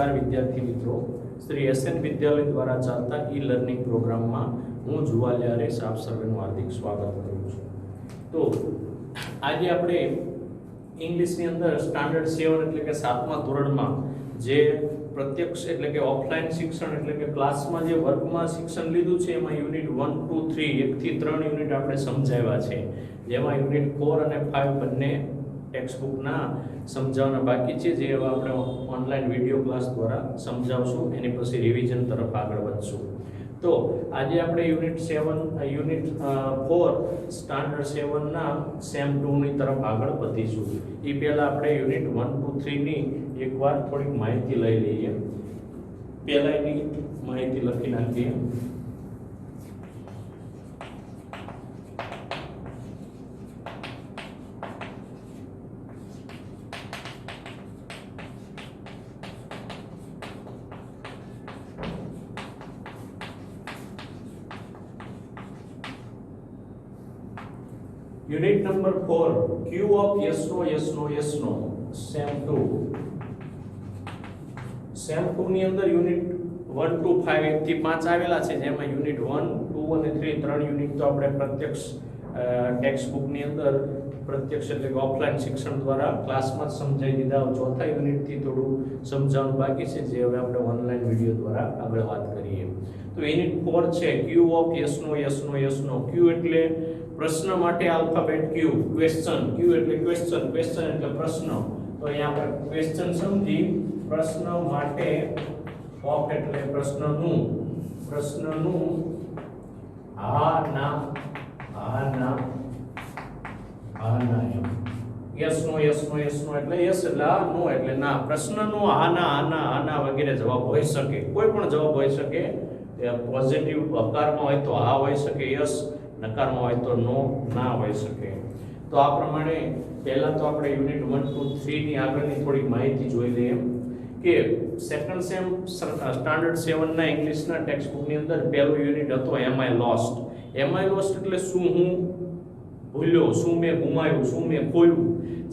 નમસ્કાર વિદ્યાર્થી મિત્રો, શ્રી એસએન વિદ્યાલય દ્વારા ચાલતા ઈ લર્નિંગ પ્રોગ્રામમાં હું જુવાલિયા હરેશ આપ સર્વેનું હાર્દિક સ્વાગત કરું છું. તો આજે આપણે ઇંગ્લિશની અંદર સ્ટાન્ડર્ડ 7 એટલે કે 7મા ધોરણમાં જે પ્રત્યક્ષ એટલે કે ઓફલાઈન શિક્ષણ એટલે કે ક્લાસમાં જે વર્ગમાં શિક્ષણ લીધું છે એમાં યુનિટ 1, 2, 3 1 થી 3 યુનિટ આપણે સમજાવ્યા છે, જેમાં યુનિટ 4 અને 5 બંને ટેક્સ્ટ બુકના સમજાવવાના બાકી છે, જે હવે આપણે ઓનલાઈન વિડીયો ક્લાસ દ્વારા સમજાવશું. એની પછી રિવિઝન તરફ આગળ વધશું. તો આજે આપણે યુનિટ 4 સ્ટાન્ડર્ડ 7 ના સેમ 2 ની તરફ આગળ વધીશું. એ પહેલા આપણે યુનિટ 1, 2, 3 ની એકવાર થોડીક માહિતી લઈ લઈએ. પહેલા એની માહિતી લખી નાખીએ. Unit number 4, Q of yes no sem 2. sem 2 ની અંદર યુનિટ 1 to 5 1 થી 5 આવેલા છે, જેમાં યુનિટ 1, 2 અને 3 ત્રણ યુનિટ તો આપણે પ્રત્યક્ષ ટેક્સ્ટ બુક ની અંદર પ્રત્યક્ષ એટલે કે ઓફલાઈન શિક્ષણ દ્વારા ક્લાસમાં જ સમજાવી દીધા. ચોથા યુનિટ થી થોડું સમજાવવાનું બાકી છે, જે હવે આપણે ઓનલાઈન વિડિયો દ્વારા આગળ વાત કરીએ. તો યુનિટ 4 છે Q of yes no. Q એટલે પ્રશ્ન માટે આલ્ફાબેટ Q, ક્વેશ્ચન Q એટલે ક્વેશ્ચન એટલે પ્રશ્ન. તો અહીંયા આપણે ક્વેશ્ચન સમજી, પ્રશ્ન માટે ઓફ એટલે પ્રશ્નનું હા ના એમ. યસ નો એટલે યસ એટલે હા, નો એટલે ના. પ્રશ્નનો હા ના વગેરે જવાબ હોઈ શકે, કોઈ પણ જવાબ હોઈ શકે. પોઝિટિવ હકારમાં હોય તો હા હોઈ શકે, યસ, નકારમાં હોય તો નો, ના હોઈ શકે. તો આ પ્રમાણે પહેલા તો આપણે યુનિટ 1, 2, 3 ની આગળની થોડીક માહિતી જોઈ લઈએ કે સેકન્ડ સેમ સ્ટાન્ડર્ડ 7 ના ઇંગ્લિશના ટેક્સ્ટ બુક ની અંદર પહેલો યુનિટ હતો એમ આઈ લોસ્ટ એટલે શું હું ભૂલ્યો, શું મેં ગુમાવ્યું, શું મેં ખોયું.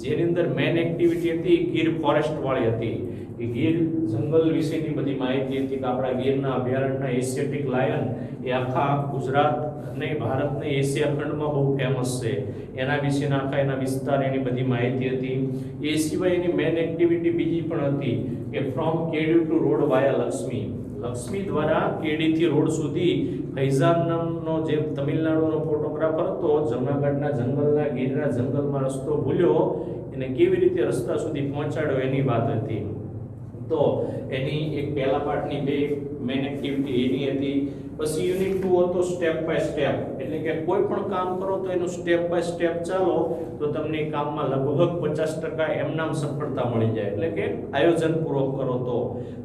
જેની અંદર મેઇન એક્ટિવિટી હતી ગીર ફોરેસ્ટ વાળી હતી. એ ગીર જંગલ વિશેની બધી માહિતી હતી કે આપણા ગીરના અભયારણ્યના એશિયાટિક લાયન એ આખા ગુજરાત અને ભારતને એશિયા ખંડમાં બહુ ફેમસ છે. એના વિશેના આખા એના વિસ્તાર એની બધી માહિતી હતી. એ સિવાય એની મેઇન એક્ટિવિટી બીજી પણ હતી કે ફ્રોમ કેડી ટુ રોડ વાયા લક્ષ્મી દ્વારા કેડીથી રોડ સુધી ફૈઝાન નામનો જે તમિલનાડુનો ફોટોગ્રાફર હતો, જૂનાગઢના જંગલના ગીરના જંગલમાં રસ્તો ભૂલ્યો એને કેવી રીતે રસ્તા સુધી પહોંચાડ્યો એની વાત હતી. તો એની એક પહેલા પાર્ટની બે મેઇન એક્ટિવિટી એની હતી. પછી યુનિટ 2 હતો સ્ટેપ બાય સ્ટેપ, એટલે કે કોઈ પણ કામ કરો તો એનું સ્ટેપ બાય સ્ટેપ ચાલો તો તમને કામમાં લગભગ 50% એમનામ સફળતા મળી જાય, એટલે કે આયોજન પૂર્વક કરો તો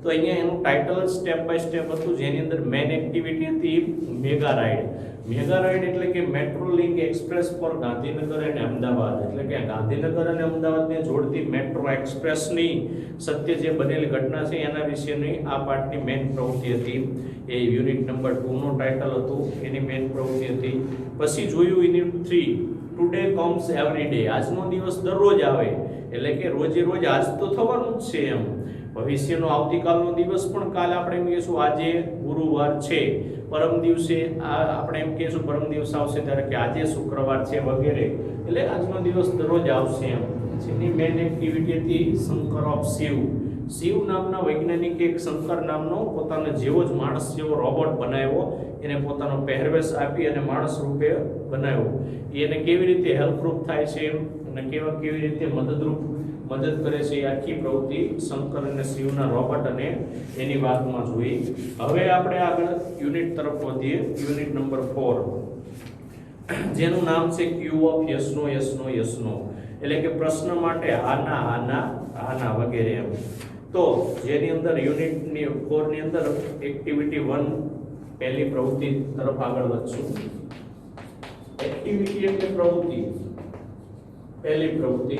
અહીંયા એનું ટાઇટલ સ્ટેપ બાય સ્ટેપ હતું, જેની અંદર મેઇન એક્ટિવિટી હતી મેગા રાઇડ એટલે કે metro link express for Gandhinagar અને અમદાવાદ, એટલે કે ગાંધીનગર અને અમદાવાદને જોડતી મેટ્રો એક્સપ્રેસની સત્ય જે બનેલી ઘટના છે એના વિશેની આ પાર્ટની મેઇન પ્રવૃત્તિ હતી. એ યુનિટ નંબર 2 નો ટાઇટલ હતું, એની મેઇન પ્રવૃત્તિ હતી. પછી જોયું unit 3 today comes every day, આજનો દિવસ દરરોજ આવે, એટલે કે રોજે રોજ આજ તો થવાનું જ છે એમ. ભવિષ્યનો આવતીકાલનો દિવસ પણ કાલે આપણે એમ કહીશું આજે ગુરુવાર છે, પરમ દિવસે આપણે એમ કહીશું પરમ દિવસ આવશે ત્યારે કે આજે શુક્રવાર છે વગેરે, એટલે આજનો દિવસ દરરોજ આવશે એમ. જેની મેઇન એક્ટિવિટી હતી શંકર ઓફ શિવ નામના વૈજ્ઞાનિકે એક શંકર નામનો પોતાનો જેવો જ માણસ જેવો રોબોટ બનાવ્યો, એને પોતાનો પહેરવેશ આપી અને માણસ રૂપે બનાવ્યો. એને કેવી રીતે હેલ્પરૂપ થાય છે અને કેવી રીતે મદદ કરે છે, એ આખી પ્રવૃત્તિ શંકર અને શિવના રોબોટ અને એની વાતમાં જોઈ. હવે આપણે આગળ યુનિટ તરફ વધીએ. યુનિટ નંબર 4 જેનું નામ છે Q ઓફ યસ નો, એટલે કે પ્રશ્ન માટે હા ના વગેરે એમ. તો જેની અંદર યુનિટ 4 ની અંદર એક્ટિવિટી 1 પહેલી પ્રવૃત્તિ તરફ આગળ વધશું. એક્ટિવિટી એટલે પ્રવૃત્તિ, પહેલી પ્રવૃત્તિ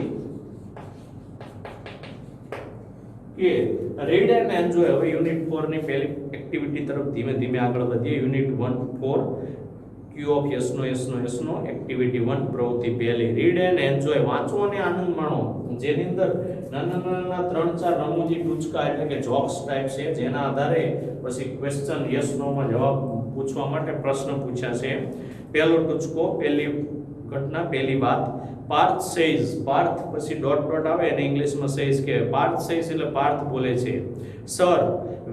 કે રીડ એન્ડ એન્જોય. હવે યુનિટ 4 ની પહેલી એક્ટિવિટી તરફ ધીમે ધીમે આગળ વધીએ. Unit 1 4 Q of yes no activity 1 પ્રવૃત્તિ પહેલી રીડ એન્ડ એન્જોય, વાંચો અને આનંદ માણો. જેની અંદર નાના નાના 3-4 રમૂજી ટૂચકા એટલે કે જોક્સ ટાઈપ છે, જેના આધારે પછી ક્વેશ્ચન યસ નો માં જવાબ પૂછવા માટે પ્રશ્ન પૂછ્યા છે. પહેલો ટૂચકો, પહેલી ઘટના, પહેલી વાત. પાર્થ સેઝ, પાર્થ પછી ડોટ ડોટ આવે અને ઇંગ્લિશમાં સેઝ કહેવાય. પાર્થ સેઝ એટલે પાર્થ બોલે છે, sir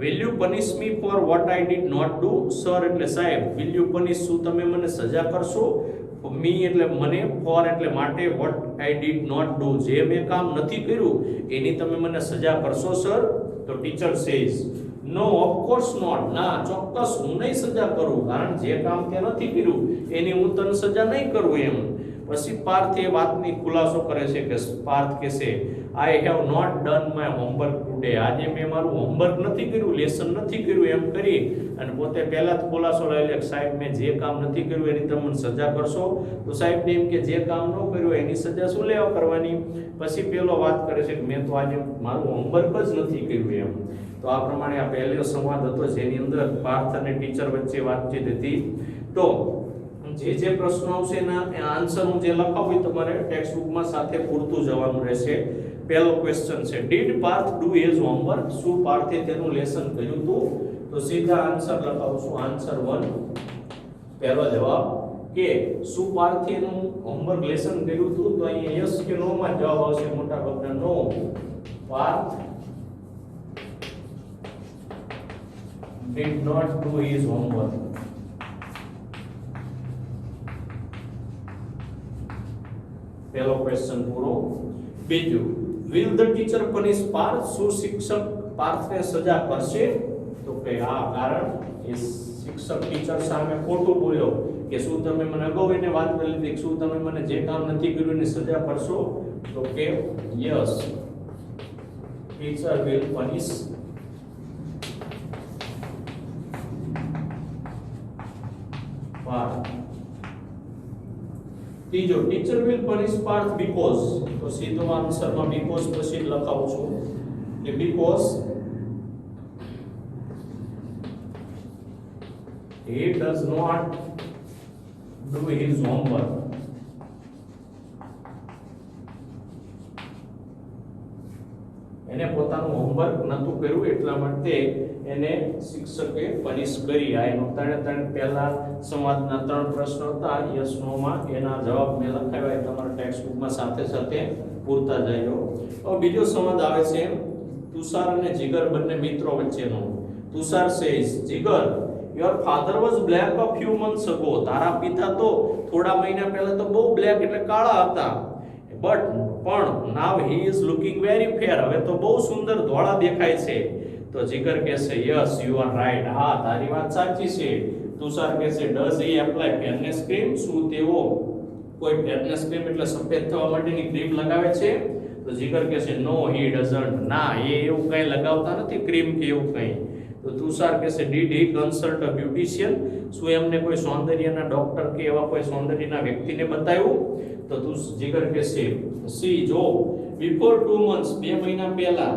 will you punish me for what I did not do. Sir એટલે સાહેબ, વિલ યુ પનિશ શું તમે મને સજા કરશો, મી એટલે મને, ફોર એટલે માટે, what I did not do જે મેં કામ નથી કર્યું એની તમે મને સજા કરશો સર. તો teacher says no of course not, ના ચોક્કસ હું નહીં સજા કરું, કારણ જે કામ તે નથી કર્યું એની હું તને સજા નહીં કરું એમ. પછી પાર્થ એ વાતની ખુલાસો કરે છે કે પાર્થ કહેશે I have not done my homework today, આજે મેં મારું હોમવર્ક નથી કર્યું, લેસન નથી કર્યું એમ કરી અને પોતે પહેલા જ ખુલાસો લઈ લે કે સાહેબ મેં જે કામ નથી કર્યું એની તમે મને સજા કરશો. તો સાહેબ ને એમ કે જે કામ ન કર્યું એની સજા શું લેવા કરવાની. પછી પેલો વાત કરે છે કે મેં તો આજે મારું હોમવર્ક જ નથી કર્યું એમ. તો આ પ્રમાણે આ પહેલો સંવાદ હતો જેની અંદર પાર્થ અને ટીચર વચ્ચે વાતચીત હતી. તો જે પ્રશ્નો આવશે એના આન્સર હું જે લખાવું તમારે ટેક્સ્ટ બુકમાં સાથે પૂરતું જવાનું રહેશે. પહેલો ક્વેશ્ચન છે did Parth do his homework, શું પાર્થે તેનું લેસન કર્યું હતું. તો સીધા આન્સર લખાવશું. આન્સર 1 પહેલો જવાબ કે શું પાર્થે એનું હોમવર્ક લેસન કર્યું હતું. તો અહીંયા યસ કે નો માં જવાબ આવશે મોટા ભાગના no. Parth did not do his homework. પહેલો ક્વેશ્ચન પૂરો. બીજું, will the teacher punish Parth, શું શિક્ષક પાર્થને સજા કરશે. તો કે આ કારણ એ શિક્ષક ટીચર સામે ખોટું બોલ્યો કે શું તમે મને અગાઉ એને વાત કરી લીધી કે શું તમે મને જે કામ નથી કર્યું એની સજા કરશો. તો કે yes teacher will punish Parth. ત્રીજો, teacher will punish Parth because, તો સીધો આન્સરમાં because પછી લખાવું છું કે because he does not do his homework. એને પોતાનું હોમવર્ક નતું કર્યું એટલા માટે એને શિક્ષકે પનિશ કરી. આ એનો ત્રણે પહેલા સંવાદના 3 પ્રશ્નો હતા યસ નો માં, એના જવાબ મેં લખાવ્યા તમારા ટેક્સ્ટ બુકમાં સાથે સાથે પૂરતા જજો. હવે બીજો સંવાદ આવે છે તુષાર અને જીગર બંને મિત્રો વચ્ચેનો. Tushar says Jigar your father was black a few months ago, તારા પિતા તો થોડા મહિના પહેલા તો બહુ બ્લેક એટલે કાળા હતા. પણ નાવ હી ઇઝ લુકિંગ વેરી ફેર, હવે તો બહુ સુંદર ધોળા દેખાય છે. તો જીગર કહેશે યસ યુ આર રાઈટ, હા તારી વાત સાચી છે. તુષાર કહેશે does he apply fairness cream, શું તેઓ કોઈ ફેરનેસ ક્રીમ એટલે સફેદ થવા માટેની ક્રીમ લગાવે છે. તો જીગર કહેશે નો હી ડઝન્ટ, ના એ એવું કંઈ લગાવતા નથી ક્રીમ કે એવું કંઈ. તો તુષાર કહેશે did he consult a beautician, શું એમને કોઈ સૌંદર્યના ડોક્ટર કે એવા કોઈ સૌંદર્યના વ્યક્તિને બતાવ્યું. તો જીગર કહેશે સી જો બિફોર 2 months, 2 મહિના પહેલા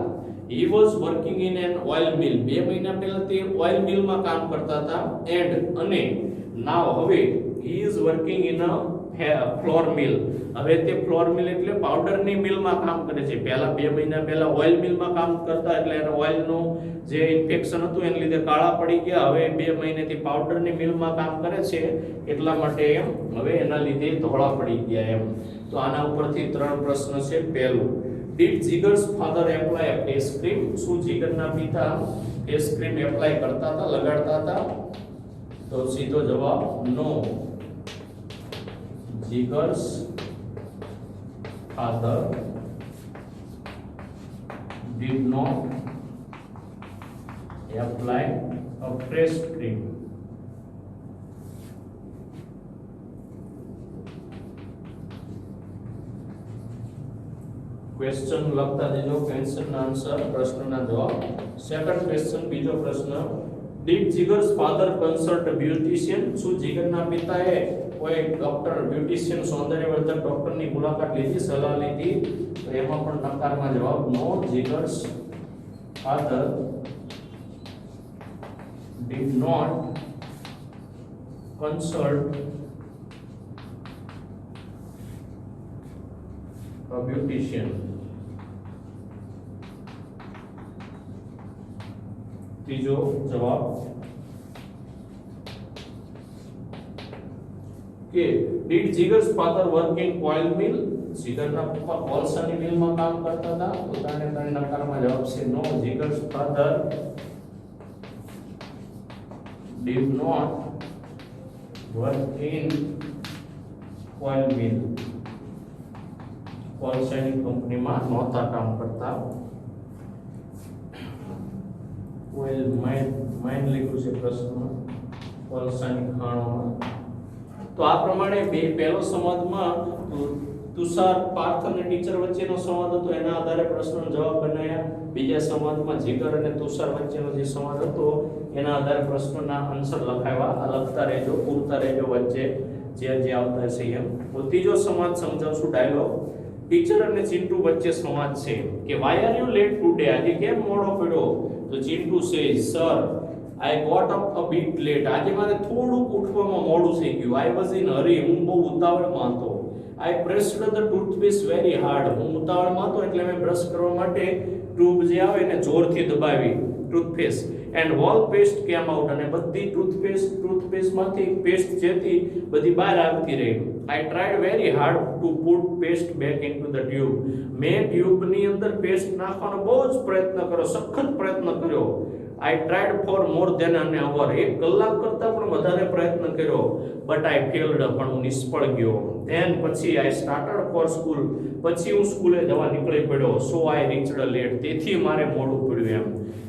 he was working in an oil mill, 2 મહિના પહેલા તે ઓઇલ મિલમાં કામ કરતા હતા. એન્ડ અને now હવે he is working in a flour mill, હવે તે ફ્લોર મિલ એટલે પાવડરની મિલમાં કામ કરે છે. પહેલા 2 મહિના પહેલા ઓઇલ મિલમાં કામ કરતા એટલે એના ઓઇલનું જે ઇન્ફેક્શન હતું એને લીધે કાળા પડી ગયા. હવે 2 મહિનાથી પાવડરની મિલમાં કામ કરે છે એટલા માટે એમ હવે એના લીધે ધોળા પડી ગયા એમ. તો આના ઉપરથી 3 પ્રશ્ન છે. પહેલું, did Jigar's father apply face cream, શું જીગરના પિતા ફેસ ક્રીમ એપ્લાય કરતા હતા, લગાડતા હતા. તો સીધો જવાબ no, Jigar's father did not apply a fresh cream. Question લખતા જજો, ક્વેશ્ચનના આન્સર, પ્રશ્નના જવાબ. સેકન્ડ ક્વેશ્ચન, બીજો પ્રશ્ન, did Jigar's father consult beautician, શું જીગરના પિતાએ કોઈ ડોક્ટર બ્યુટિશિયન સૌંદર્યવર્ધક ડોક્ટરની મુલાકાત લીધી, સલાહ લીધી. તો એમાં પણ નકારમાં જવાબ no, Jigar's father did not consult a beautician. ત્રીજો જવાબ કે did Jigar's father work in coal mill, જીગરના પપ્પા કોલસાની મિલમાં કામ કરતા હતા. તો ત્રણે નકારમાં જવાબ છે નો, Jigar's father did not work in coil mill, કોલસાની કંપનીમાં નહોતા કામ કરતા. કોઇલ માઇન લખ્યું છે પ્રશ્નમાં, કોલસાની ખાણોમાં. તો આ પ્રમાણે પહેલો સંવાદમાં તુષાર પાર્થ અને ટીચર વચ્ચેનો સંવાદ હતો, એના આધારે પ્રશ્નનો જવાબ બનાવ્યા. બીજા સંવાદમાં જીગર અને તુષાર વચ્ચેનો જે સંવાદ હતો એના આધારે પ્રશ્નના આન્સર લખાવ્યા. આ લખતા રહેજો, પૂરતા રહેજો વચ્ચે જે આવતા હશે એમ. તો ત્રીજો સંવાદ સમજાવશું, ડાયલોગ. ટીચર અને ચિંટુ વચ્ચે સંવાદ છે કે why are you late today, આજે કેમ મોડો પડ્યો? તો Chintu says sir I got up a bit late, આજે મારે થોડુંક ઉઠવામાં મોડું થઈ ગયું. આઈ વોઝ ઇન હરી, હું બહુ ઉતાવળમાં હતો. I pressed the toothpaste very hard, હું ઉતાવળમાં હતો એટલે મેં બ્રશ કરવા માટે ટ્યુબ જે આવે એને જોરથી દબાવી, toothpaste. And whole paste came out, અને બધી ટૂથપેસ્ટમાંથી પેસ્ટ જેથી બધી બહાર આવતી રહી. I tried very hard to put paste back into the tube, મેં ટ્યુબની અંદર પેસ્ટ નાખવાનો બહુ જ પ્રયત્ન કર્યો, સખત પ્રયત્ન કર્યો. I tried for more than an hour, 1 કલાક કરતા પણ વધારે પ્રયત્ન કર્યો. બટ આઈ ફેલ્ડ, પણ હું નિષ્ફળ ગયો. ધેન પછી આઈ સ્ટાર્ટેડ ફોર સ્કૂલ, પછી હું સ્કૂલે જવા નીકળી પડ્યો. સો આઈ રીચડ લેટ, તેથી મારે મોડું પડ્યું એમ.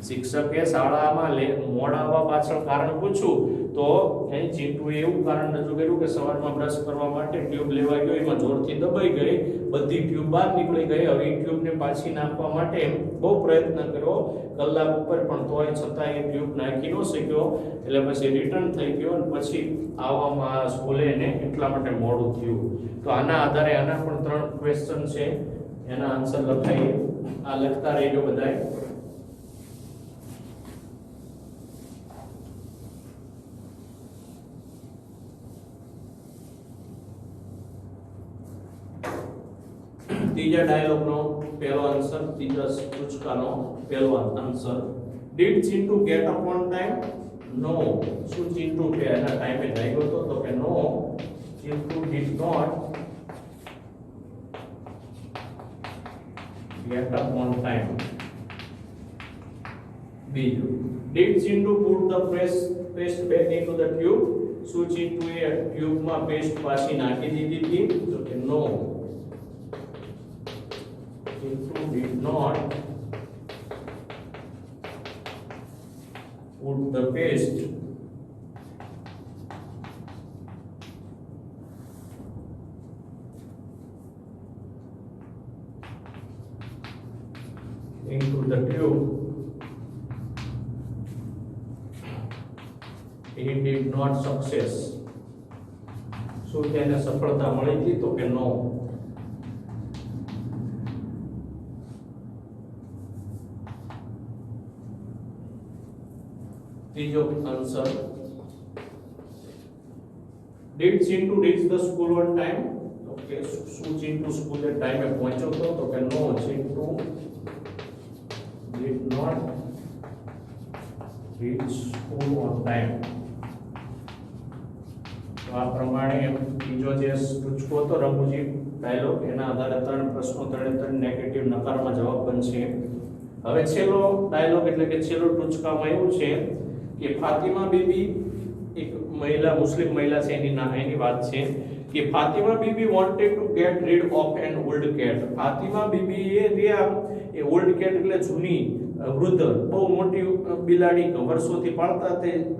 શિક્ષકે શાળામાં મોડા આવવા પાછળ કારણ પૂછ્યું તો અહીં ચિંટુએ એવું કારણ રજૂ કર્યું કે સવારમાં બ્રશ કરવા માટે ટ્યુબ લેવા ગયો, એમાં જોરથી દબાઈ ગઈ, બધી ટ્યુબ બહાર નીકળી ગઈ. હવે એ ટ્યુબને પાછી નાખવા માટે બહુ પ્રયત્ન કર્યો, કલાક ઉપર, પણ તોય છતાં એ ટ્યુબ નાખી ન શક્યો. એટલે પછી રિટર્ન થઈ ગયો અને પછી આવવામાં સ્કૂલે એને એટલા માટે મોડું થયું. તો આના આધારે આના પણ 3 ક્વેશ્ચન છે, એના આન્સર લખાઈએ. આ લખતા રહેજો બધાય. ત્રીજા ડાયલોગનો પહેલો આન્સર, ત્રીજા ટૂચકાનો પહેલો answer. Did Chintu get up on time? No. શું ચિંટુ કે એના ટાઈમે જાગ્યો હતો? તો કે no, Chintu did not get up on time. બીજું, did Chintu put the paste back into the tube? શું ચિંટુએ ટ્યુબમાં પેસ્ટ પાછી નાખી દીધી હતી? તો કે નો, Chintu did not put the paste into the tube. He did not success. શું તેને સફળતા મળી હતી? તો કે નો. ત્રીજો answer, did Chintu reach the school on time? Okay, શું ચિંટુ સ્કૂલે ટાઈમે પહોંચ્યો હતો? તો કે no, Chintu did not reach school on time. તો આ પ્રમાણે ત્રીજો જે ટૂચકો હતો રઘુજી ડાયલોગ, એના આધારે 3 પ્રશ્નો, 3 નેગેટિવ નકારમાં જવાબ બનશે. હવે છેલ્લો ડાયલોગ એટલે કે છેલ્લો ટૂચકામાં એવું છે કે ફાતિમા બીબી, એક મહિલા, મુસ્લિમ મહિલા છે, એની વાત છે કે Fatima Bibi wanted to get rid of an old cat. Fatima Bibi એ ઓલ્ડ કેટ એટલે જૂની, વૃદ્ધ, બહુ મોટી બિલાડી, વર્ષોથી પાળતા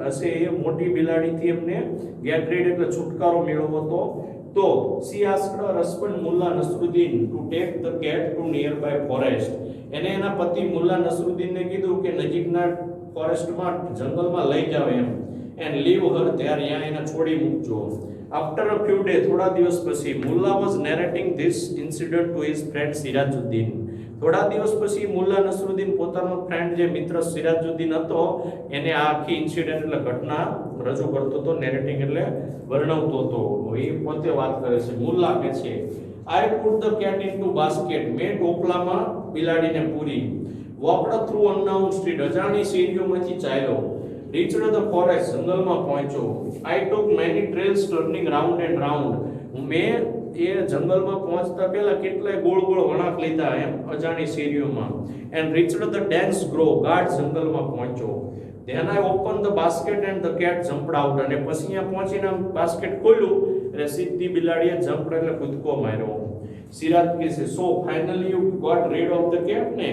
હશે એ મોટી બિલાડીથી એમને ગેટ રીડ એટલે છુટકારો મેળવવો હતો. તો she asked her husband Mulla Nasruddin to take the cat to nearby forest. એને એના પતિ મુલ્લા નસરુદ્દીનને કીધું કે નજીકના ફોરેસ્ટમાં, જંગલમાં લઈ જાવ એમ, એન્ડ લીવ હર ધેર, ત્યાં એને છોડી મૂકજો. આફ્ટર અ ફ્યુ ડે, થોડા દિવસ પછી, Mulla was narrating this incident to his friend Sirajuddin. થોડા દિવસ પછી મુલ્લા નસરુદ્દીન પોતાનો ફ્રેન્ડ જે મિત્ર સિરાજુદ્દીન હતો એને આ આખી ઇન્સિડન્ટ એટલે ઘટના રજૂ કરતો હતો. નેરેટિંગ એટલે વર્ણવતો હતો, એ પોતે વાત કરે છે. મુલ્લા કહે છે, I put the cat into basket, મેં ટોપલામાં બિલાડીને પૂરી. વોકડ થ્રુ અનનાઉન સ્ટ્રીટ, અજાણી શેરીઓમાંથી ચાલ્યો. રીચડ ધ ફોરેસ્ટ, જંગલમાં પહોંચ્યો. I took many trails turning round and round, મેં એ જંગલમાં પહોંચતા પહેલા કેટલાય ગોળ ગોળ વળાંક લીધા એમ અજાણી શેરીઓમાં. And reached the dense grove, ગાઢ જંગલમાં પહોંચ્યો. Then I opened the basket and the cat jumped out, અને પછી અહીંયા પહોંચીને બાસ્કેટ ખોલ્યું એટલે સીધી બિલાડીએ જમ્પ એટલે કૂદકો માર્યો. સિરાજ કહે છે so finally you got rid of the cat, ને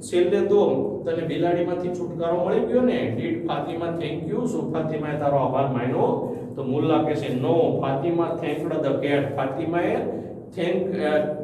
છેલ્લે તો તને બિલાડીમાંથી છુટકારો મળી ગયો ને. ડીડ ફાતિમા થેન્ક યુ, શું ફાતિમાએ તારો આભાર માન્યો? તો મુલ્લા કહે છે નો, ફાતિમા થેન્ક્ડ ધ કેટ, ફાતિમાએ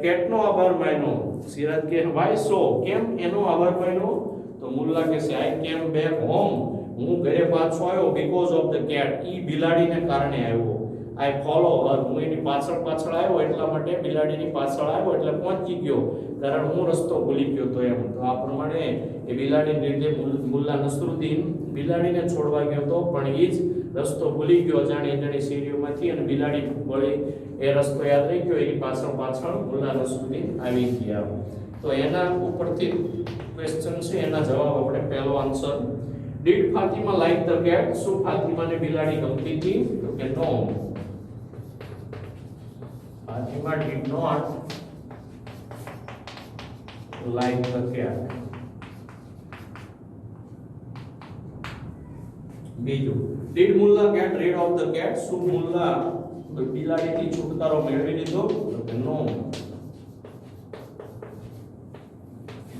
કેટનો આભાર માન્યો. સિરાજ કહે વાય સો, કેમ એનો આભાર માન્યો? તો મુલ્લા કહે છે આઈ કેમ બેક હોમ, હું ઘરે પાછો આવ્યો બીકોઝ ઓફ ધ કેટ, ઈ બિલાડીને કારણે આવ્યો. આઈ ફોલો હર, હું એની પાછળ પાછળ આવ્યો એટલા માટે, બિલાડીની પાછળ આવ્યો એટલે પહોંચી ગયો, કારણ હું રસ્તો ભૂલી ગયો તો એમ. તો આ પ્રમાણે એ બિલાડીને લીધે મુલ્લા નસરુદ્દીન બિલાડીને છોડવા ગયો તો, પણ એ જ રસ્તો ભૂલી ગયો અજાણી અજાણી શેરીઓમાંથી, અને બિલાડી વળી એ રસ્તો યાદ રહી ગયો, એની પાછળ પાછળ મુલ્લા નસરુદ્દીન આવી ગયા. તો એના ઉપરથી ક્વેશ્ચન છે, એના જવાબ આપણે પહેલો answer. Did Fatima like the cat, શું ફાતિમાને બિલાડી ગમતી હતી? તો કે no, Fatima did not like the cat. બીજું, did Mulla get rid of the cat, શું મુલ્લા બિલાડીથી છુટકારો મેળવી લીધો? તો કે નો,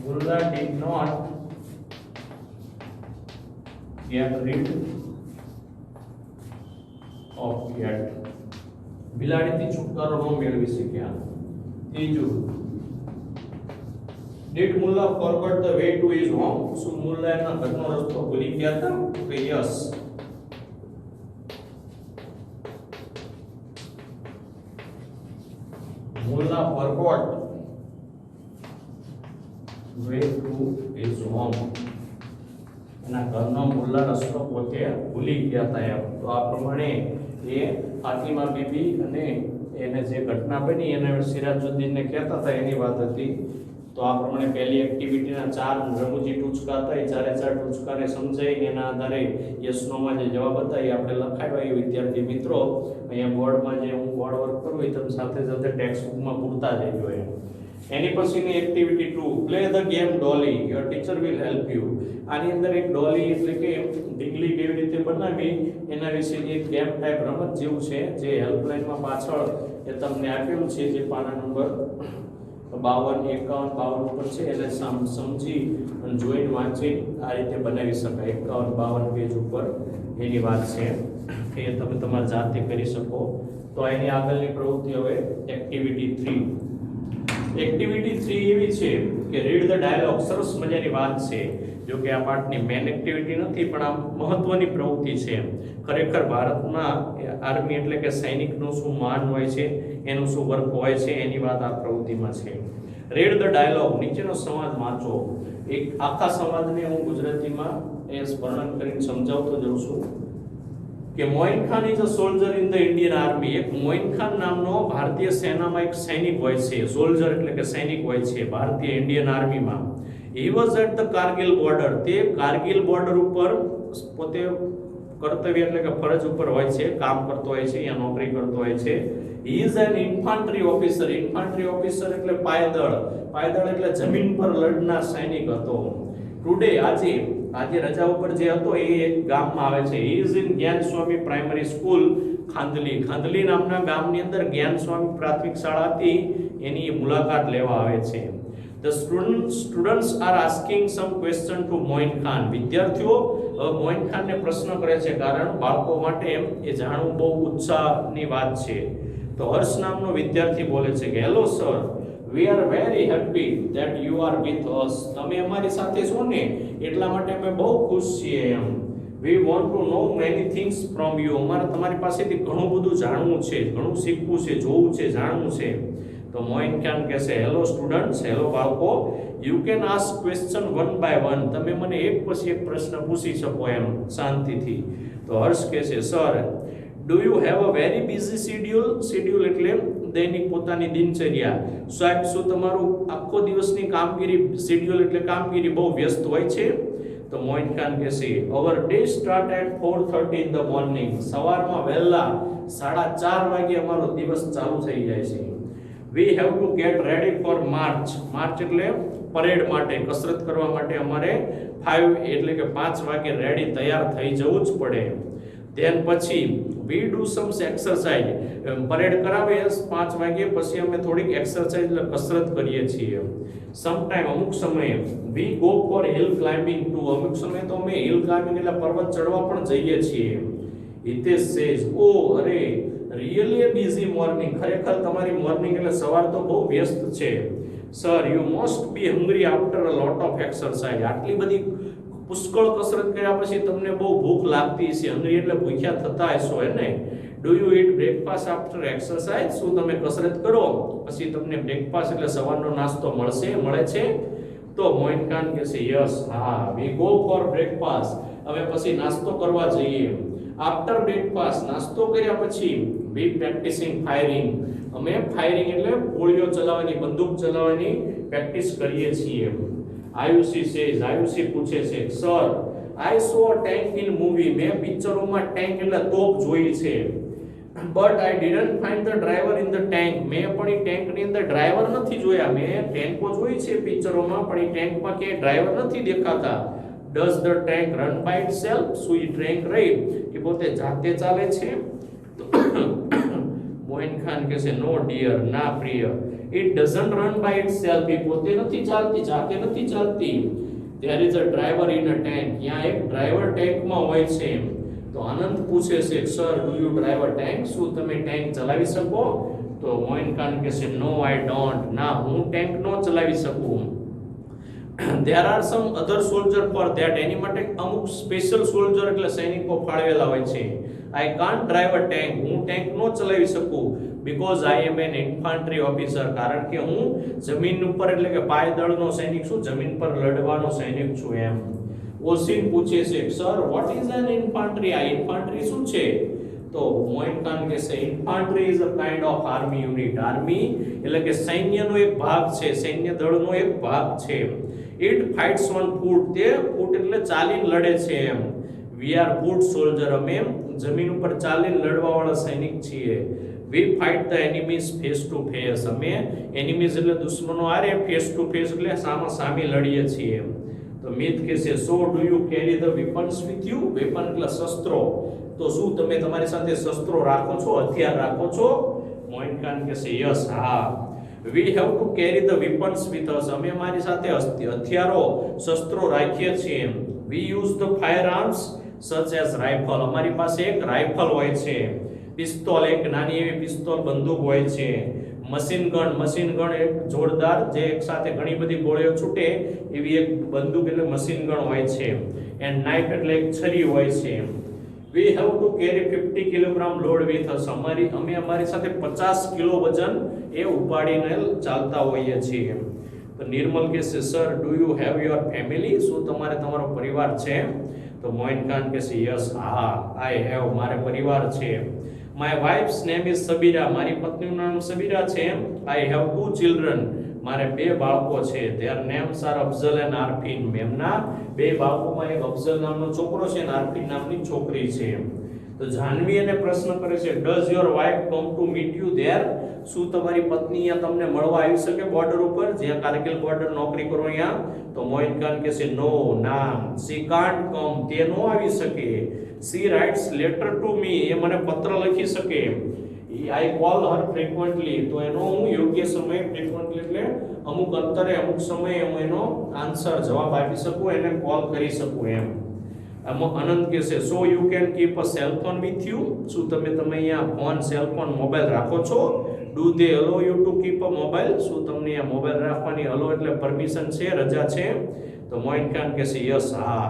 Mullah did not get rid of cat. બિલાડીથી છુટકારો ન મેળવી શક્યા. ત્રીજું, did Mullah forget the way to his home, શું મુલ્લા એના ઘરનો રસ્તો ભૂલી ગયા હતા? તો yes, Mullah forgot way to his home, એના ઘરનો મુલ્લા રસ્તો પોતે ભૂલી ગયા હતા એમ. તો આ પ્રમાણે એ ફાતિમા બીબી અને એને જે ઘટના બની એને સિરાજુદ્દીનને કહેતા હતા એની વાત હતી. તો આ પ્રમાણે પહેલી એક્ટિવિટીના 4 રમૂજી ટૂચકા હતા, એ 4 ટૂચકાને સમજાઈને એના આધારે યસ નો માં જે જવાબ હતા એ આપણે લખાવ્યા. એ વિદ્યાર્થી મિત્રો અહીંયા બોર્ડમાં જે હું બોર્ડ વર્ક કરું એ તમે સાથે સાથે ટેક્સ્ટ બુકમાં પૂરતા જજો એમ. એની પછીની activity 2, play the game dolly, your teacher will help you. આની અંદર એક ડોલી એટલે કે ઢીંગલી કેવી રીતે બનાવી એના વિશેની એક ગેમ ટાઈપ રમત જેવું છે, જે હેલ્પલાઇનમાં પાછળ એ તમને આપેલું છે, જે પાના નંબર 52, 51, 52 ઉપર છે. એને સમજી અને જોઈને વાંચી આ રીતે બનાવી શકાય. 51, 52 પેજ ઉપર એની વાત છે, એ તમે તમારી જાતે કરી શકો. તો એની આગળની પ્રવૃત્તિ હવે એક્ટિવિટી 3. એક્ટિવિટી 3 એવી છે કે રીડ ધ ડાયલોગ. સરસ મજાની વાત છે, જો કે આ પાઠની મેઇન એક્ટિવિટી નથી, પણ આ મહત્વની પ્રવૃત્તિ છે. ખરેખર ભારતમાં આર્મી એટલે કે સૈનિકનું શું માન હોય છે, એનું શું વર્ક હોય છે, એની વાત આ પ્રવૃત્તિમાં છે. રીડ ધ ડાયલોગ, નીચેનો સંવાદ વાંચો. એક આખા સંવાદને હું ગુજરાતીમાં એ વર્ણન કરીને સમજાવતો જાઉં છું કે Moin Khan is a soldier in the Indian army. એક મોઇન ખાન નામનો ભારતીય સેનામાં એક સૈનિક હોય છે. સોલ્જર એટલે કે સૈનિક હોય છે ભારતીય ઇન્ડિયન આર્મીમાં. He was at the Kargil border, તે કારગિલ બોર્ડર ઉપર પોતે કર્તવ્ય એટલે કે ફરજ ઉપર હોય છે, કામ કરતો હોય છે, યા નોકરી કરતો હોય છે. He is an infantry officer. Infantry officer એટલે પાયદળ. પાયદળ એટલે જમીન પર લડનાર સૈનિક હતો. ટુડે, આજે રજા ઉપર જે હતો એ એક ગામમાં આવે છે. હી ઇઝ ઇન જ્ઞાન સ્વામી પ્રાઇમરી સ્કૂલ ખાંદલી. ખાંદલી નામના ગામની અંદર જ્ઞાન સ્વામી પ્રાથમિક શાળા હતી, એની મુલાકાત લેવા આવે છે. The students are asking some question to Moin Khan. વિદ્યાર્થીઓ મોઇન ખાનને પ્રશ્ન કરે છે, કારણ બાળકો માટે એ જાણવું બહુ ઉત્સાહની વાત છે. તો હર્ષ નામનો વિદ્યાર્થી બોલે છે કે hello sir, we are very happy that you are with us. તમે અમારી સાથે છો ને એટલા માટે અમે બહુ ખુશ છીએ એમ. we want to know many things from you. અમારે તમારી પાસેથી ઘણું બધું જાણવું છે, ઘણું શીખવું છે, જોવું છે, જાણવું છે. તો મોઇન ખાન કહે છે હેલો સ્ટુડન્ટ્સ, હેલો બાળકો, you can ask question one by one. તમે મને એક પછી એક પ્રશ્ન પૂછી શકો એમ શાંતિથી. તો હર્ષ કહે છે sir, do you have a very busy schedule. Schedule એટલે દૈનિક પોતાની દિનચર્યા. સાહેબ શું તમારું આખો દિવસની કામગીરી શેડ્યુલ એટલે કામગીરી બહુ વ્યસ્ત હોય છે? તો મોઇન ખાન કહેશે our day start at 4:30 in the morning. સવારમાં વહેલા 4:30 વાગે અમારો દિવસ ચાલુ થઈ જાય છે. we have to get ready for march. March એટલે પરેડ માટે, કસરત કરવા માટે અમારે 5 એટલે કે 5 વાગે રેડી તૈયાર થઈ જવું જ પડે. ધેન પછી we do some exercise. Parade કરાવે 5 વાગે, પછી અમે થોડીક એક્સરસાઇઝ એટલે કસરત કરીએ છીએ. સમટાઈમ અમુક સમયે we go for hill climbing too. અમુક સમયે તો અમે hill climbing એટલે પર્વત ચડવા પણ જઈએ છીએ. Hitesh says oh અરે really a busy morning. ખરેખર તમારી મોર્નિંગ એટલે સવાર તો બહુ વ્યસ્ત છે. Sir you must be hungry after a lot of exercise. આટલી બધી પુષ્કળ કસરત કર્યા પછી તમને બહુ ભૂખ લાગતી છે. હંગ્રી એટલે ભૂખ્યા થતા હશો ને. Do you it breakfast after exercise? શું તમે કસરત કરો પછી તમને બ્રેકફાસ્ટ એટલે સવારનો નાસ્તો મળે છે? તો મોઇન ખાન કહે છે યસ, હા, વી ગો ફોર બ્રેકફાસ્ટ. અમે પછી નાસ્તો કરવા જઈએ. આફ્ટર બ્રેકફાસ્ટ નાસ્તો કર્યા પછી વી પ્રેક્ટિસિંગ ફાયરિંગ. અમે ફાયરિંગ એટલે ગોળીઓ ચલાવવાની, બંદૂક ચલાવવાની પ્રેક્ટિસ કરીએ છીએ. આયુષી સેઝ, આયુષી પૂછે છે sir I so tank in movie. મેં પિક્ચરોમાં ટેન્ક એટલે તોપ જોઈ છે. But I didn't find the driver in the tank. મેં પણ એ ટેન્કની અંદર ડ્રાઈવર નથી જોયા. મેં ટેન્કો જોઈ છે પિક્ચરોમાં, પણ એ ટેન્કમાં કે ડ્રાઈવર નથી દેખાતા. Does the tank run by itself? શું એ ટેન્ક રહી એ પોતે જાતે ચાલે છે? મોઇન ખાન કહે છે નો ડિયર, ના પ્રિય, it doesn't run by itself. એ પોતે નથી ચાલતી, જાતે નથી ચાલતી. There is a driver in a tank. ત્યાં એક ડ્રાઈવર ટેન્કમાં હોય છે. તો આનંદ પૂછે છે sir do you drive a tank? શું તમે ટેન્ક ચલાવી શકો? તો મોઇન ખાન કહે છે નો આઈ ડોન્ટ. ના, હું ટેન્ક નો ચલાવી શકું. there are some other soldier for that. એની માટે અમુક સ્પેશિયલ સોલ્જર એટલે સૈનિકો ફાળવેલા હોય છે. I can't drive a tank. હું ટેન્ક નો ચલાવી શકું because I am an infantry officer. કારણ કે હું જમીન ઉપર એટલે કે પાયદળનો સૈનિક છું, જમીન પર લડવાનો સૈનિક છું એમ. ઓસિન પૂછે છે sir what is an infantry? આ ઇન્ફાન્ટ્રી શું છે? તો મોઇન ખાન કહે છે infantry is a kind of army unit. Army એટલે કે સૈન્યનો એક ભાગ છે, સૈન્ય દળનો એક ભાગ છે. It fights on foot. તે ફૂટ એટલે ચાલીને લડે છે એમ. We are foot soldier. અમે જમીન ઉપર ચાલીને લડવા વાળા સૈનિક છીએ. We fight the enemies face to face. અમે એનિમીઝ એટલે દુશ્મનો આરે ફેસ ટુ ફેસ એટલે સામા સામે લડીએ છીએ. તો મિત કહે છે સો do you carry the weapons with you? Weapon એટલે શસ્ત્રો. તો શું તમે તમારી સાથે શસ્ત્રો રાખો છો, હથિયાર રાખો છો? મોઇન ખાન કહે છે યસ, હા, we have to carry the weapons with us. અમે અમારી સાથે હથિયારો, શસ્ત્રો રાખીએ છીએ. વી use the fire arms such as rifle. અમારી પાસે એક રાઇફલ હોય છે. પિસ્તોલ, એક નાની એવી પિસ્તોલ બંદૂક હોય છે. મશીન ગન એક જોરદાર જે એક સાથે ઘણી બધી ગોળીઓ છૂટે એવી એક બંદૂક એટલે મશીન ગન હોય છે. એન્ડ નાઇફ એટલે એક છરી હોય છે. We have to carry 50 kilogram load with us. અમે અમારી સાથે 50 કિલો વજન એ ઉપાડીને ચાલતા હોઈએ છીએ. તો નિર્મલ કહે છે sir do you have your family? શું તમારો પરિવાર છે? તો મોઇન ખાન કહે છે યસ, હા, આઈ હેવ. મારે પરિવાર છે. My wife's name is Sabira. મારી પત્નીનું નામ સબીરા છે. I have 2 children. મારે 2 બાળકો છે. Their names are Afzal and Aarfin. એમના 2 બાળકોમાં એક અફઝલ નામનો છોકરો છે અને આરફીન નામની છોકરી છે. તો જાનવી એને પ્રશ્ન કરે છે does your wife come to meet you there? શું તમારી પત્ની અહીંયા તમને મળવા આવી શકે બોર્ડર ઉપર, જ્યાં કારગિલ બોર્ડર નોકરી કરો અહીંયા? તો મોઇન ખાન કહે છે નો, ના, સી કાન્ટ કમ. તે નો આવી શકે. She writes letter to me. એ મને પત્ર લખી શકે. I call her frequently. તો એનો હું યોગ્ય સમયે, ફ્રીક્વન્ટલી એટલે અમુક અંતરે અમુક સમયે હું એનો આન્સર જવાબ આપી શકું, એને કોલ કરી શકું એમ. આનંદ કહે છે so you can keep a cell phone with you? શું તમે અહીંયા ફોન, સેલ ફોન, મોબાઈલ રાખો છો? Do they અલો you two keep a mobile? શું તમને અહીંયા મોબાઈલ રાખવાની અલો એટલે પરમિશન છે, રજા છે? તો મોઇન ખાન કહે છે યસ, હા,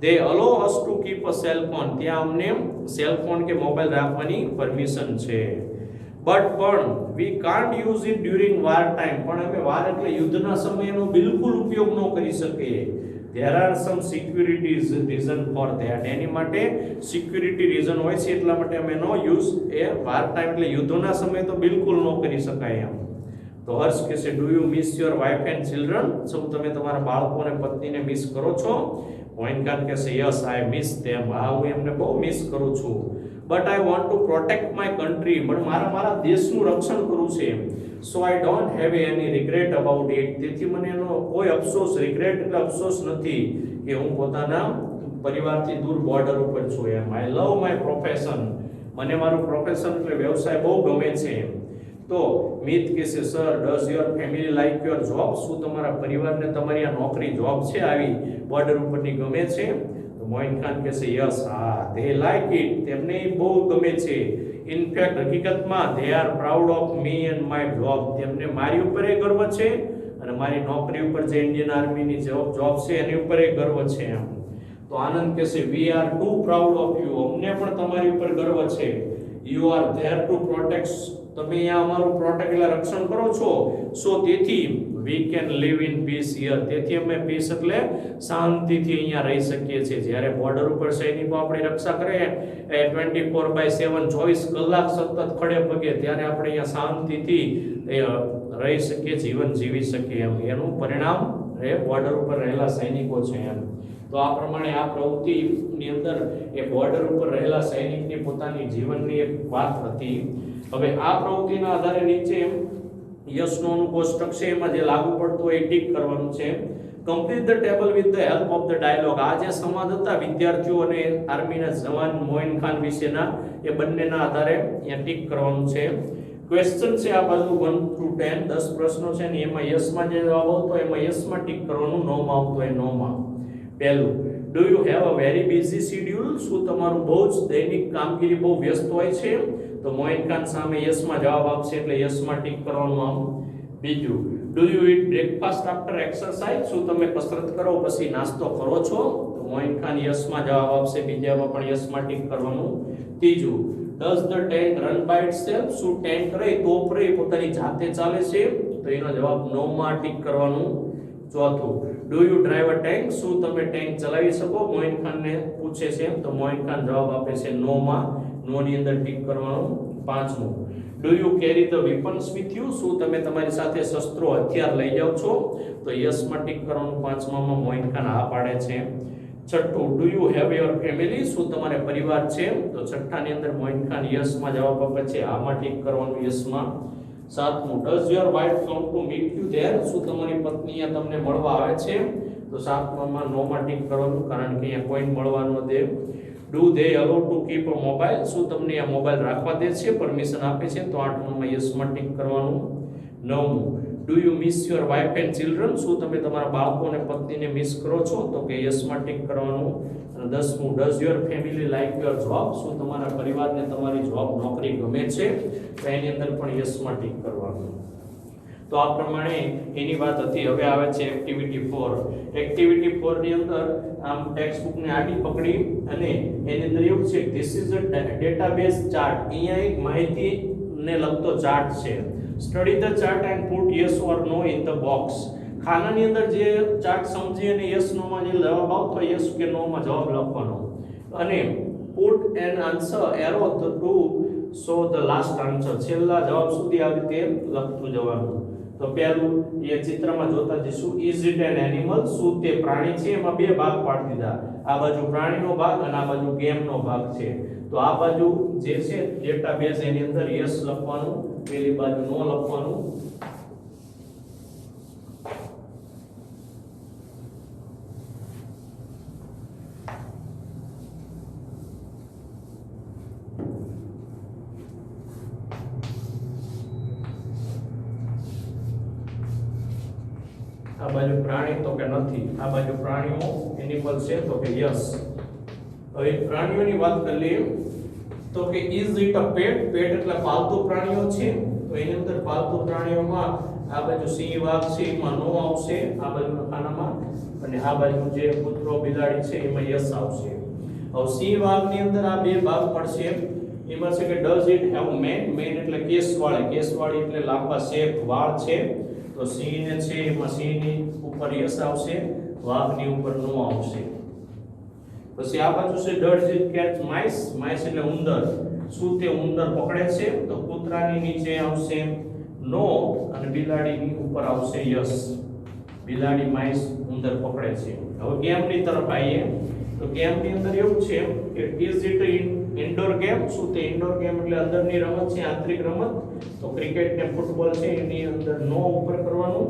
they allow us to keep a cell phone. ત્યાં અમને સેલ ફોન કે મોબાઈલ રાખવાની પરમિશન છે. પણ we can't use it during war time. પણ અમે વાર એટલે યુદ્ધના સમયનો બિલકુલ ઉપયોગ ન કરી શકીએ. there are some securities reason for that. એની માટે સિક્યુરિટી રીઝન હોય છે એટલા માટે અમે નો યુઝ એ વાર ટાઈમ એટલે યુદ્ધના સમય તો બિલકુલ ન કરી શકાય એમ. તો હર્ષ કહે છે, do you miss your wife and children? શું તમે તમારા બાળકો અને પત્નીને મિસ કરો છો? મોઇન ખાન કહે છે, યસ આઈ મિસ ધેમ. હા, હું એમને બહુ મિસ કરું છું. But I want to protect my country. પણ મારા દેશનું રક્ષણ કરવું છે. So I don't have any regret about it. તેથી મને એનો કોઈ અફસોસ, રિગ્રેટ એટલે અફસોસ નથી કે હું પોતાના પરિવારથી દૂર બોર્ડર ઉપર છું એમ. આઈ લવ માય પ્રોફેશન. મને મારું પ્રોફેશન એટલે વ્યવસાય બહુ ગમે છે. તો મિત કહે છે, sir does your family like your job? શું તમારા પરિવારને તમારી આ નોકરી જોબ છે આવી બોર્ડર ઉપરની ગમે છે? તો મોઇન ખાન કહે છે, યસ, હા, ધે લાઈક ઇટ. તેમને બહુ ગમે છે. ઇનફેક્ટ હકીકતમાં they are proud of me and my job. તેમને મારી ઉપર ગર્વ છે અને મારી નોકરી ઉપર જે ઇન્ડિયન આર્મીની જોબ છે એની ઉપર ગર્વ છે એમ. તો આનંદ કહે છે, we are too proud of you. અમને પણ તમારી ઉપર ગર્વ છે. You are there to protect. તમે અહીંયા અમારું પ્રોટેક્ટ એટલે રક્ષણ કરો છો. સો તેથી we can live in peace here. તેથી અમે પીસ એટલે શાંતિથી અહીંયા રહી શકીએ છીએ. જ્યારે બોર્ડર ઉપર સૈનિકો આપણી રક્ષા કરે 24/7 24 કલાક સતત ખડે પગે, ત્યારે આપણે અહીંયા શાંતિથી રહી શકીએ, જીવન જીવી શકીએ એમ. એનું પરિણામ બોર્ડર ઉપર રહેલા સૈનિકો છે એમ. તો આ પ્રમાણે આ પ્રવૃત્તિની અંદર એ બોર્ડર ઉપર રહેલા સૈનિકની પોતાની જીવનની એક વાત હતી. હવે આ પ્રવૃત્તિના આધારે નીચે યસ નો નું કોષ્ટક છે એમાં જે લાગુ પડતું હોય એ ટીક કરવાનું છે. Complete the table with the help of the dialogue. આ જે સંવાદ હતા વિદ્યાર્થીઓ અને આર્મીના જવાન મોઇન ખાન વિશેના, એ બંનેના આધારે અહીંયા ટીક કરવાનું છે. ક્વેશ્ચન છે આ બાજુ 1 to 10 10 પ્રશ્નો છે ને એમાં યસ માં જે જવાબ આવતો એમાં યસ માં ટીક કરવાનું, નો માં આવતો હોય નો માં. પહેલું, do you have a very busy schedule? શું તમારું બહુ જ દૈનિક કામગીરી બહુ વ્યસ્ત હોય છે? તો મોઇન ખાન સામે યસ માં જવાબ આપશે એટલે યસ માં ટીક કરવાનું આમ. બીજું, do you it breakfast after exercise? શું તમે કસરત કરો પછી નાસ્તો કરો છો? તો મોઇન ખાન યસ માં જવાબ આપશે, બીજામાં પણ યસ માં ટીક કરવાનું. ત્રીજું, does the tank run by itself? શું ટેન્ક રહે તોપ રહે પોતાની જાતે ચાલે છે? તો એનો જવાબ નો માં ટીક કરવાનું. ચોથું, do you drive a tank? શું તમે ટેન્ક ચલાવી શકો? મોઇન ખાન ને પૂછે છે તો મોઇન ખાન જવાબ આપે છે નો માં, નો ની અંદર ટીક કરવાનું. પાંચમું, do you carry the weapons with you? શું તમે તમારી સાથે શસ્ત્રો હથિયાર લઈ જાવ છો? તો યસ માં ટીક કરવાનું. પાંચમામાં મોઇન ખાન હા પાડે છે. છઠ્ઠું, do you have your family? શું તમારે પરિવાર છે? તો છઠ્ઠાની અંદર મોઇન ખાન યસ માં જવાબ આપે છે, હા માં ટીક કરવાનું યસ માં. સાતમું, does your wife come to meet you there? શું તમારી પત્ની તમને મળવા આવે છે? તો સાતમામાં નો માં ટીક કરવાનું, કારણ કે અહીંયા કોઈ મળવા ન દે. Do they allow to keep a mobile? શું તમને આ મોબાઈલ રાખવા દે છે, પરમિશન આપે છે? તો આઠમામાં યસ માં ટીક કરવાનું. નવમું, do you miss your wife and children? શું તમે તમારા બાળકો અને પત્નીને મિસ કરો છો? તો કે યસ માં ટીક કરવાનું. અને 10મું, does your family like your job? શું તમારા પરિવારને તમારી જોબ નોકરી ગમે છે? તો એની અંદર પણ યસ માં ટીક કરવાનું. તો આ પ્રમાણે એની વાત હતી. હવે આવે છે એક્ટિવિટી 4. એક્ટિવિટી 4 ની અંદર આમ ટેક્સ્ટ બુક ને આડી પકડી અને એની અંદર એવું છે, this is a database chart. અહીંયા એક માહિતી ને લગતો ચાર્ટ છે. Study the chart and put yes or no in the box. ખાનાની અંદર જે ચાર્ટ સમજી અને યસ નો માં જે જવાબ આવતો યસ કે નો માં જવાબ લખવાનો અને put an answer arrow to show the last answer. છેલ્લા જવાબ સુધી આવી રીતે લખતું જવાનું. તો પહેલું એ ચિત્રમાં જોતા જઈશું, ઇઝ ઇટ એન એનિમલ? શું તે પ્રાણી છે? એમાં બે ભાગ પાડી દીધા, આ બાજુ પ્રાણીનો ભાગ અને આ બાજુ ગેમનો ભાગ છે. તો આ બાજુ જે છે ડેટાબેઝ એની અંદર યસ લખવાનું, પેલી બાજુ નો લખવાનું. આ બાજુ પ્રાણી તો કે નથી, આ બાજુ પ્રાણીઓ એનિમલ છે તો કે યસ. હવે પ્રાણીઓની વાત કરીએ તો કે ઇઝ ઇટ અ પેટ? પેટ એટલે પાલતુ પ્રાણીઓ છે. તો એની અંદર પાલતુ પ્રાણીઓમાં આ બાજુ સિંહ વાઘ છે એમાં નો આવશે આ બાજુના ખાનામાં, અને આ બાજુ જે કૂતરો બિલાડી છે એમાં યસ આવશે. હવે સિંહ વાઘની અંદર આ બે ભાગ પડશે. એમાં છે કે does it have mane? Mane એટલે કેસવાળી, કેસવાળી એટલે લાંબા શેપ વાળ છે. તો સિંહ ને છે એમાં સિંહની ઉપર યસ આવશે. વાઘની ઉપર નો આવશે. પછી આ બાજુ છે does it catch mice, mice એટલે ઉંદર, શું તે ઉંદર પકડે છે? તો કૂતરાની નીચે આવશે નો અને બિલાડીની ઉપર આવશે યસ. બિલાડી માઇસ ઉંદર પકડે છે. હવે ગેમની તરફ આવીએ તો ગેમની અંદર એવું છે કે ઇઝ ઇટ ઇન્ડોર ગેમ, શું તે ઇન્ડોર ગેમ એટલે અંદરની રમત છે, આંતરિક રમત? તો ક્રિકેટ ને ફૂટબોલ છે એની અંદર નો ઉપર કરવાનું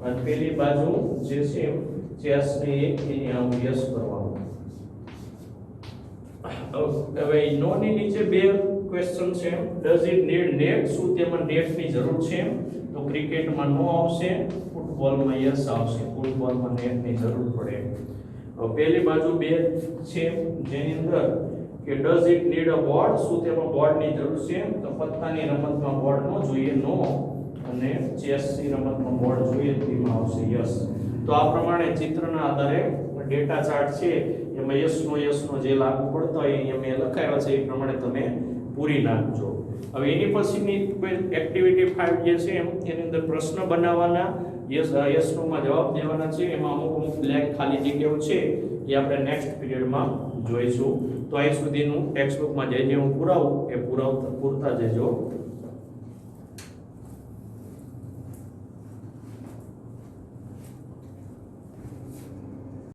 અને પેલી બાજુ જે છે ચેસ ને એની આમ યસ કરવાનું. હવે નો ની નીચે બે ક્વેશ્ચન છે. ડઝ ઇટ નીડ નેટ, શું તેમાં નેટની જરૂર છે? તો ક્રિકેટમાં નો આવશે, ફૂટબોલમાં યસ આવશે. ફૂટબોલમાં નેટની જરૂર પડે. હવે પેલી બાજુ બે છે જેની અંદર કે does it need a board, શું તેમાં બોર્ડની જરૂર છે? તો પત્તાની રમતમાં બોર્ડ નો જોઈએ નો અને ચેસની રમતમાં બોર્ડ જોઈએ તેમાં આવશે યસ. તો આ પ્રમાણે ચિત્રના આધારે ડેટા ચાર્ટ છે એમાં યસનો જે લાગુ પડતો હોય અહીંયા મેં લખાયો છે એ પ્રમાણે તમે પૂરી નાખજો. હવે એની પછીની એક્ટિવિટી 5 જે છે એની અંદર પ્રશ્ન બનાવવાના, યસ નો માં જવાબ દેવાના છે. એમાં અમુક બ્લેન્ક ખાલી જગ્યાઓ છે એ આપણે નેક્સ્ટ પીરિયડમાં જોઈશું. તો અહીં સુધીનું ટેક્સ્ટ બુકમાં જે હું પુરાવું એ પૂરતા જજો.